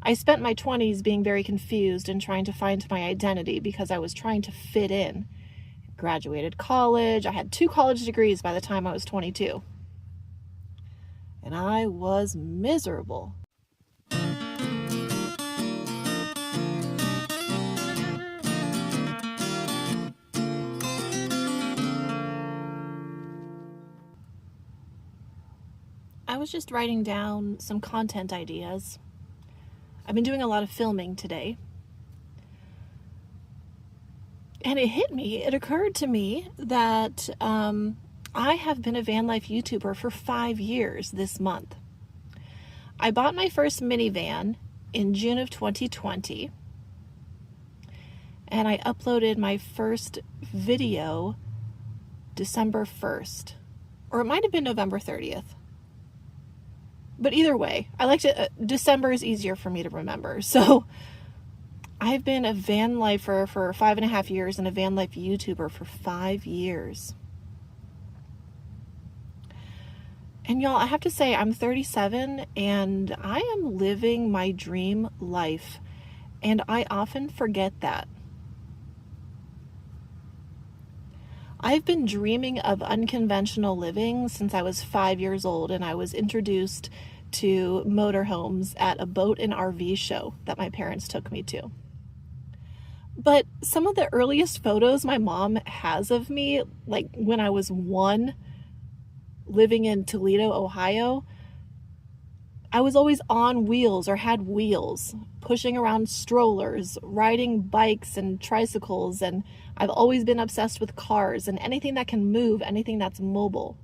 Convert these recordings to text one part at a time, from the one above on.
I spent my 20s being very confused and trying to find my identity because I was trying to fit in. Graduated college. I had 2 college degrees by the time I was 22. And I was miserable. I was just writing down some content ideas. I've been doing a lot of filming today. And it hit me, it occurred to me that I have been a van life YouTuber for 5 years this month. I bought my first minivan in June of 2020. And I uploaded my first video December 1st. Or it might have been November 30th. But either way, I like to, December is easier for me to remember. So I've been a van lifer for 5.5 years and a van life YouTuber for 5 years. And y'all, I have to say, I'm 37 and I am living my dream life. And I often forget that. I've been dreaming of unconventional living since I was 5 years old, and I was introduced to motorhomes at a boat and RV show that my parents took me to. But some of the earliest photos my mom has of me, like when I was 1, living in Toledo, Ohio, I was always on wheels or had wheels, pushing around strollers, riding bikes and tricycles, and I've always been obsessed with cars and anything that can move, anything that's mobile.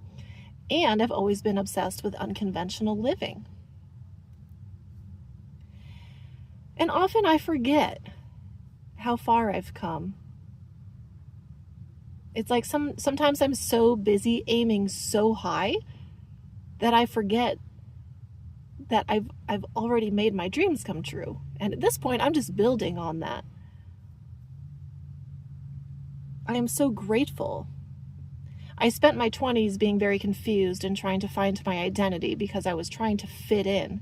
And I've always been obsessed with unconventional living. And often I forget how far I've come. It's like sometimes I'm so busy aiming so high that I forget that I've already made my dreams come true. And at this point, I'm just building on that. I am so grateful. I spent my 20s being very confused and trying to find my identity because I was trying to fit in.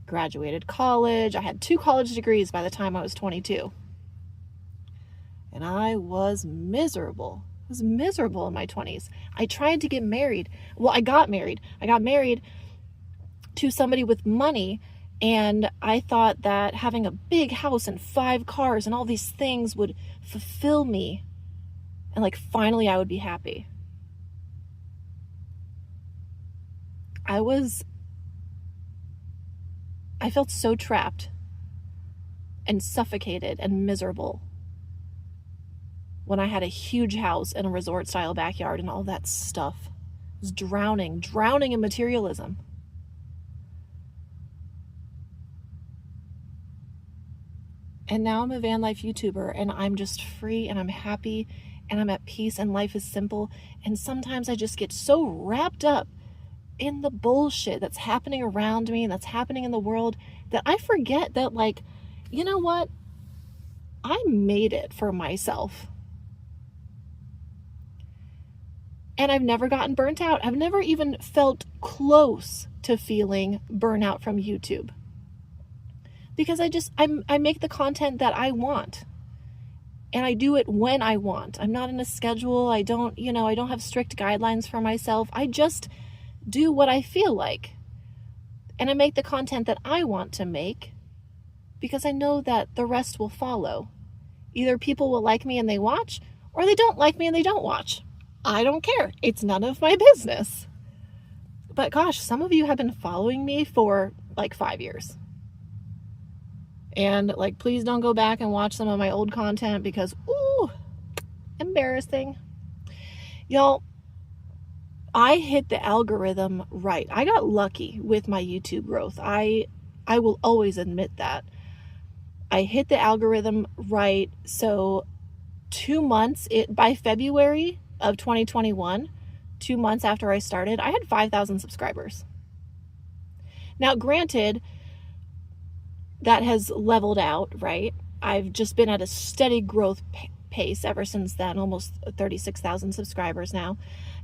Graduated college. I had 2 college degrees by the time I was 22. And I was miserable. I was miserable in my 20s. I tried to get married. Well, I got married. I got married to somebody with money, and I thought that having a big house and 5 cars and all these things would fulfill me, and like finally I would be happy. I felt so trapped and suffocated and miserable when I had a huge house and a resort style backyard and all that stuff. I was drowning in materialism. And now I'm a van life YouTuber, and I'm just free, and I'm happy, and I'm at peace, and life is simple. And sometimes I just get so wrapped up in the bullshit that's happening around me and that's happening in the world that I forget that, like, you know what? I made it for myself. And I've never gotten burnt out. I've never even felt close to feeling burnout from YouTube. Because I make the content that I want. And I do it when I want. I'm not in a schedule. I don't have strict guidelines for myself. I just do what I feel like. And I make the content that I want to make because I know that the rest will follow. Either people will like me and they watch, or they don't like me and they don't watch. I don't care. It's none of my business. But gosh, some of you have been following me for like 5 years. And like, please don't go back and watch some of my old content because, ooh, embarrassing. Y'all, I hit the algorithm right. I got lucky with my YouTube growth. I will always admit that. I hit the algorithm right. So 2 months, by February of 2021, 2 months after I started, I had 5,000 subscribers. Now, granted, that has leveled out, right? I've just been at a steady growth pace ever since then, almost 36,000 subscribers now.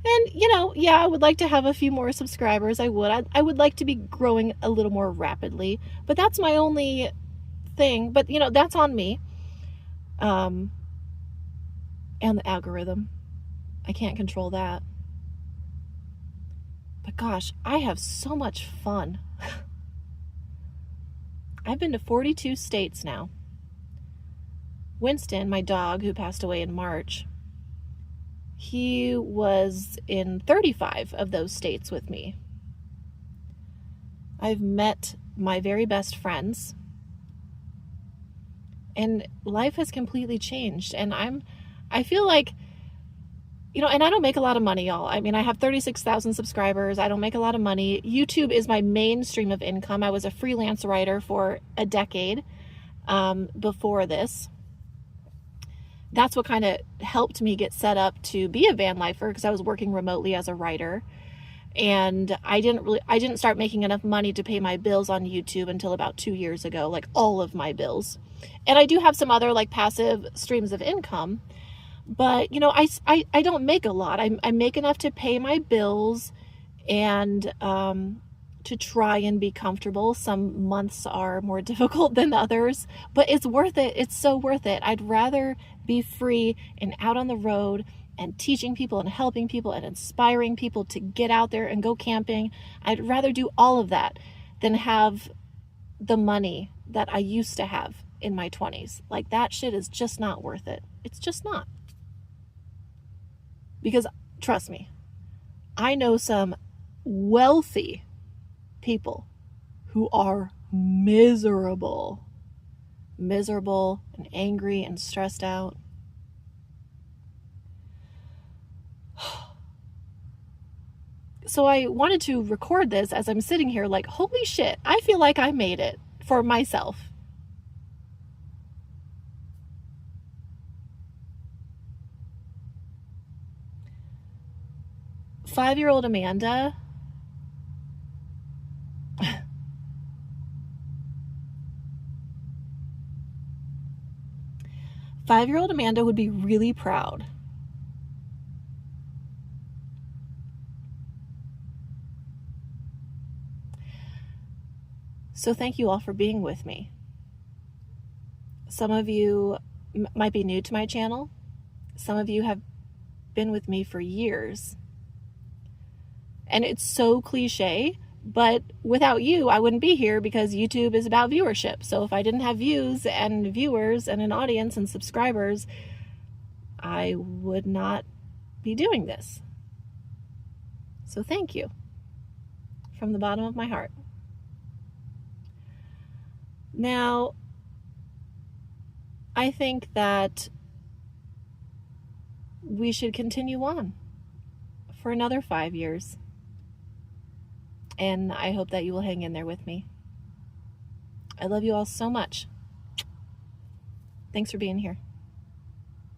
And, yeah, I would like to have a few more subscribers. I would like to be growing a little more rapidly, but that's my only thing, but you know, that's on me. And the algorithm. I can't control that. But gosh, I have so much fun. I've been to 42 states now. Winston, my dog, who passed away in March, he was in 35 of those states with me. I've met my very best friends, and life has completely changed. And I feel like, you know, and I don't make a lot of money, y'all. I mean, I have 36,000 subscribers. I don't make a lot of money. YouTube is my main stream of income. I was a freelance writer for a decade before this. That's what kind of helped me get set up to be a van lifer, because I was working remotely as a writer. And I didn't start making enough money to pay my bills on YouTube until about 2 years ago, like all of my bills. And I do have some other like passive streams of income, but you know, I don't make a lot. I make enough to pay my bills and to try and be comfortable. Some months are more difficult than others, but it's worth it. It's so worth it. I'd rather be free and out on the road and teaching people and helping people and inspiring people to get out there and go camping. I'd rather do all of that than have the money that I used to have in my 20s. Like, that shit is just not worth it. It's just not. Because trust me, I know some wealthy people who are miserable and angry and stressed out. So I wanted to record this as I'm sitting here like, holy shit, I feel like I made it for myself. Five-year-old Amanda would be really proud. So thank you all for being with me. Some of you might be new to my channel. Some of you have been with me for years. And it's so cliche, but without you, I wouldn't be here, because YouTube is about viewership. So if I didn't have views and viewers and an audience and subscribers, I would not be doing this. So thank you from the bottom of my heart. Now, I think that we should continue on for another 5 years. And I hope that you will hang in there with me. I love you all so much. Thanks for being here.